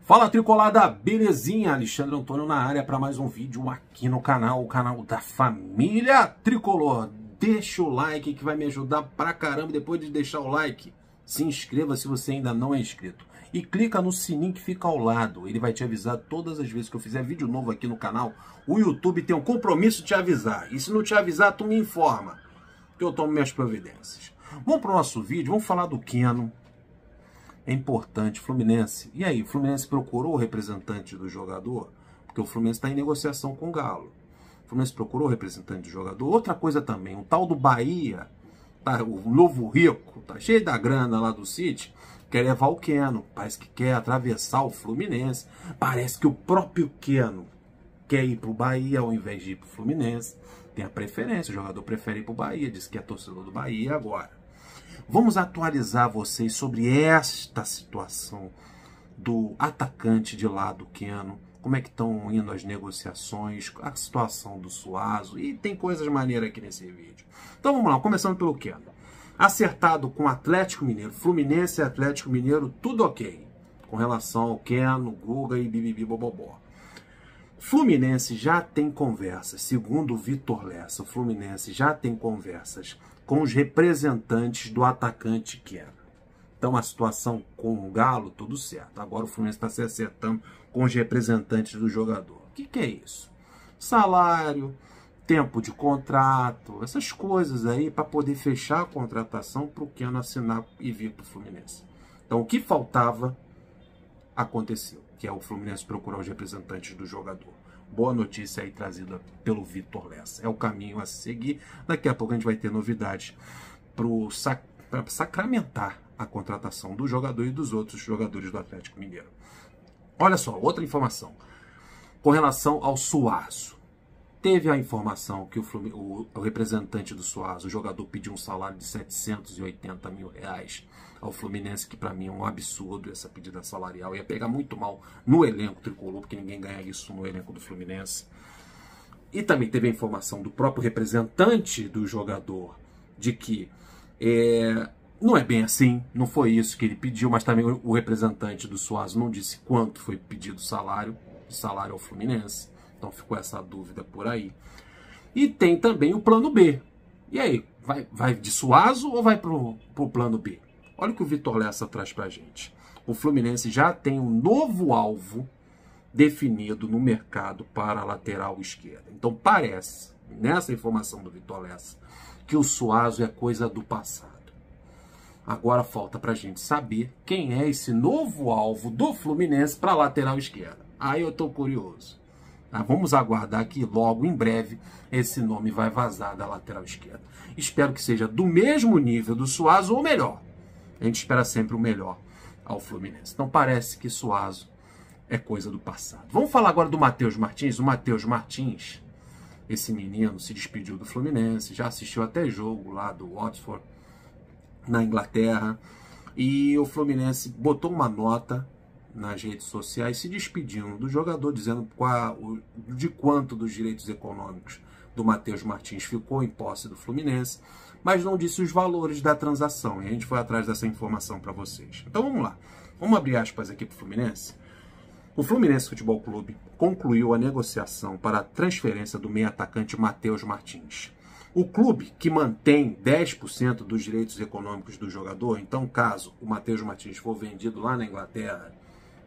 Fala tricolada, belezinha? Alexandre Antônio na área para mais um vídeo aqui no canal, o canal da família tricolor. Deixa o like que vai me ajudar pra caramba. Depois de deixar o like, se inscreva se você ainda não é inscrito. E clica no sininho que fica ao lado, ele vai te avisar todas as vezes que eu fizer vídeo novo aqui no canal. O YouTube tem um compromisso de te avisar, e se não te avisar, tu me informa, que eu tomo minhas providências. Vamos pro nosso vídeo, vamos falar do Keno. É importante, Fluminense. E aí, o Fluminense procurou o representante do jogador? Porque o Fluminense está em negociação com o Galo. O Fluminense procurou o representante do jogador. Outra coisa também, o tal do Bahia, tá, o novo rico, tá cheio da grana lá do City, quer levar o Keno. Parece que quer atravessar o Fluminense. Parece que o próprio Keno quer ir para o Bahia ao invés de ir para o Fluminense. Tem a preferência, o jogador prefere ir para o Bahia, diz que é torcedor do Bahia agora. Vamos atualizar vocês sobre esta situação do atacante de lá do Keno, como é que estão indo as negociações, a situação do Suazo, e tem coisas maneiras aqui nesse vídeo. Então vamos lá, começando pelo Keno. Acertado com Atlético Mineiro, Fluminense e Atlético Mineiro, tudo ok, com relação ao Keno, Guga e Bibibi Bobobó. Fluminense já tem conversas, segundo o Vitor Lessa, o Fluminense já tem conversas com os representantes do atacante Keno. Então a situação com o Galo, tudo certo. Agora o Fluminense está se acertando com os representantes do jogador. O que é isso? Salário, tempo de contrato, essas coisas aí para poder fechar a contratação para o Keno assinar e vir para o Fluminense. Então o que faltava aconteceu, que é o Fluminense procurar os representantes do jogador. Boa notícia aí trazida pelo Vitor Lessa. É o caminho a seguir. Daqui a pouco a gente vai ter novidades para sacramentar a contratação do jogador e dos outros jogadores do Atlético Mineiro. Olha só, outra informação. Com relação ao Suazo. Teve a informação que o representante do Suazo, o jogador, pediu um salário de 780 mil reais ao Fluminense, que para mim é um absurdo essa pedida salarial. Ia pegar muito mal no elenco tricolor, porque ninguém ganha isso no elenco do Fluminense. E também teve a informação do próprio representante do jogador de que não é bem assim, não foi isso que ele pediu, mas também o representante do Suazo não disse quanto foi pedido de salário ao Fluminense. Então ficou essa dúvida por aí. E tem também o plano B. E aí, vai de Suazo ou vai pro plano B? Olha o que o Vitor Lessa traz pra gente. O Fluminense já tem um novo alvo definido no mercado para a lateral esquerda. Então parece, nessa informação do Vitor Lessa, que o Suazo é coisa do passado. Agora falta pra gente saber quem é esse novo alvo do Fluminense para a lateral esquerda. Aí eu tô curioso. Vamos aguardar que logo, em breve, esse nome vai vazar da lateral esquerda. Espero que seja do mesmo nível do Suazo ou melhor. A gente espera sempre o melhor ao Fluminense. Então parece que Suazo é coisa do passado. Vamos falar agora do Matheus Martins. O Matheus Martins, esse menino, se despediu do Fluminense, já assistiu até jogo lá do Watford, na Inglaterra. E o Fluminense botou uma nota nas redes sociais se despedindo do jogador, dizendo de quanto dos direitos econômicos do Matheus Martins ficou em posse do Fluminense, mas não disse os valores da transação, e a gente foi atrás dessa informação para vocês. Então vamos lá, vamos abrir aspas aqui para o Fluminense. O Fluminense Futebol Clube concluiu a negociação para a transferência do meio-atacante Matheus Martins. O clube, que mantém 10% dos direitos econômicos do jogador, então caso o Matheus Martins for vendido lá na Inglaterra,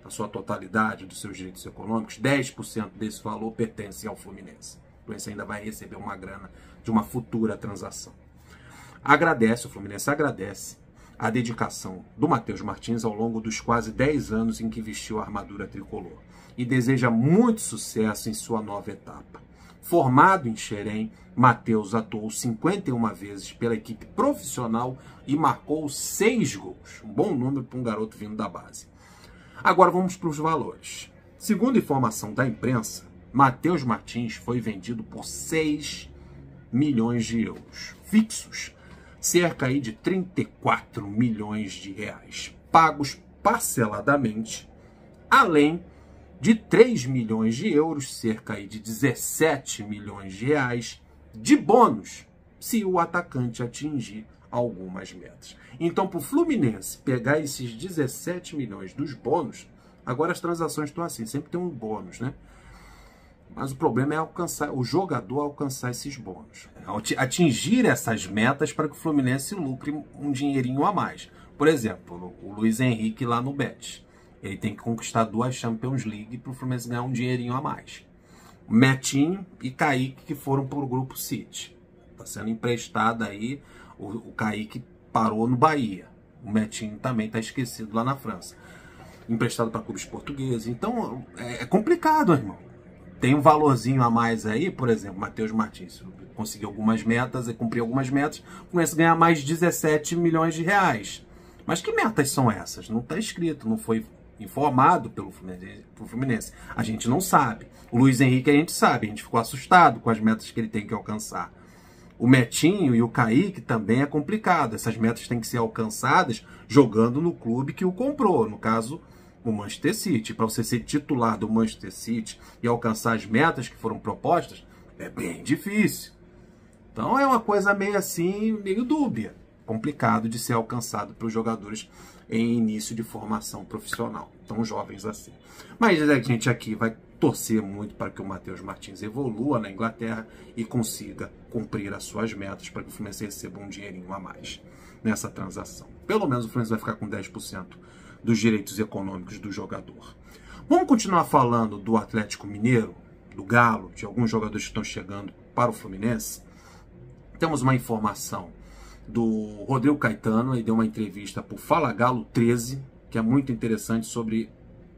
a sua totalidade dos seus direitos econômicos, 10% desse valor pertence ao Fluminense. O Fluminense ainda vai receber uma grana de uma futura transação. O Fluminense agradece a dedicação do Matheus Martins ao longo dos quase 10 anos em que vestiu a armadura tricolor e deseja muito sucesso em sua nova etapa. Formado em Xerém, Matheus atuou 51 vezes pela equipe profissional e marcou 6 gols. Um bom número para um garoto vindo da base. Agora vamos para os valores. Segundo informação da imprensa, Matheus Martins foi vendido por 6 milhões de euros fixos, cerca aí de 34 milhões de reais, pagos parceladamente, além de 3 milhões de euros, cerca aí de 17 milhões de reais, de bônus, se o atacante atingir algumas metas. Então, para o Fluminense pegar esses 17 milhões dos bônus, Agora as transações estão assim, sempre tem um bônus, né? Mas o problema é alcançar, o jogador alcançar esses bônus. Atingir essas metas para que o Fluminense lucre um dinheirinho a mais. Por exemplo, o Luiz Henrique lá no Betis. Ele tem que conquistar 2 Champions League para o Fluminense ganhar um dinheirinho a mais. O Metinho e Kaique que foram para o Grupo City. Está sendo emprestado aí. O Kaique parou no Bahia. O Metinho também está esquecido lá na França. Emprestado para clubes portugueses. Então é complicado, irmão. Tem um valorzinho a mais aí, por exemplo, Matheus Martins conseguiu algumas metas e cumpriu algumas metas, começa a ganhar mais 17 milhões de reais. Mas que metas são essas? Não está escrito, não foi informado pelo Fluminense. A gente não sabe. O Luiz Henrique a gente sabe, a gente ficou assustado com as metas que ele tem que alcançar. O Metinho e o Kaique também é complicado. Essas metas têm que ser alcançadas jogando no clube que o comprou, no caso, o Manchester City. Para você ser titular do Manchester City e alcançar as metas que foram propostas, é bem difícil. Então é uma coisa meio assim, meio dúbia. Complicado de ser alcançado para os jogadores em início de formação profissional, tão jovens assim. Mas a gente aqui vai torcer muito para que o Matheus Martins evolua na Inglaterra e consiga cumprir as suas metas para que o Fluminense receba um dinheirinho a mais nessa transação. Pelo menos o Fluminense vai ficar com 10% dos direitos econômicos do jogador. Vamos continuar falando do Atlético Mineiro, do Galo, de alguns jogadores que estão chegando para o Fluminense. Temos uma informação do Rodrigo Caetano, ele deu uma entrevista para o Fala Galo 13, que é muito interessante sobre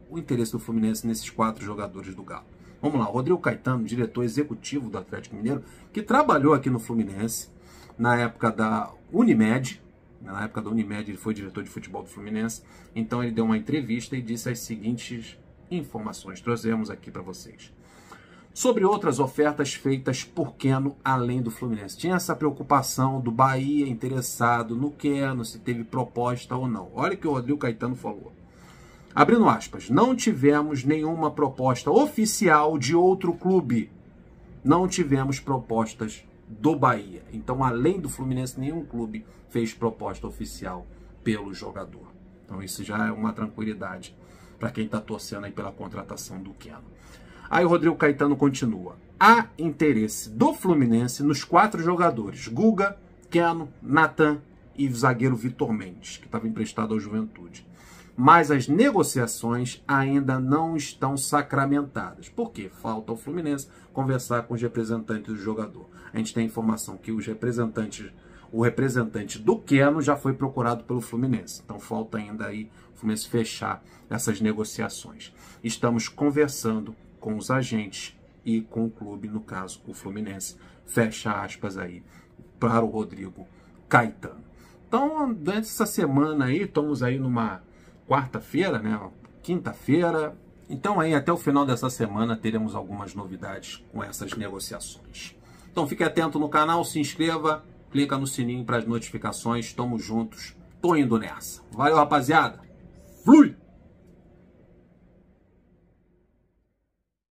o interesse do Fluminense nesses 4 jogadores do Galo. Vamos lá, Rodrigo Caetano, diretor executivo do Atlético Mineiro, que trabalhou aqui no Fluminense na época da Unimed. Na época da Unimed ele foi diretor de futebol do Fluminense. Então ele deu uma entrevista e disse as seguintes informações. Trouxemos aqui para vocês. Sobre outras ofertas feitas por Keno além do Fluminense. Tinha essa preocupação do Bahia interessado no Keno, se teve proposta ou não. Olha o que o Rodrigo Caetano falou. Abrindo aspas, não tivemos nenhuma proposta oficial de outro clube. Não tivemos propostas do Bahia. Então, além do Fluminense, nenhum clube fez proposta oficial pelo jogador. Então, isso já é uma tranquilidade para quem está torcendo aí pela contratação do Keno. Aí o Rodrigo Caetano continua. Há interesse do Fluminense nos 4 jogadores. Guga, Keno, Natan e o zagueiro Vitor Mendes, que estava emprestado ao Juventude. Mas as negociações ainda não estão sacramentadas. Por quê? Falta ao Fluminense conversar com os representantes do jogador. A gente tem informação que o representante do Keno já foi procurado pelo Fluminense. Então falta ainda aí o Fluminense fechar essas negociações. Estamos conversando com os agentes e com o clube, no caso, o Fluminense. Fecha aspas aí para o Rodrigo Caetano. Então, durante essa semana aí, estamos aí numa quarta-feira, né? Quinta-feira. Então aí até o final dessa semana teremos algumas novidades com essas negociações. Então fique atento no canal, se inscreva, clica no sininho para as notificações. Tamo juntos, tô indo nessa. Valeu, rapaziada. Flui!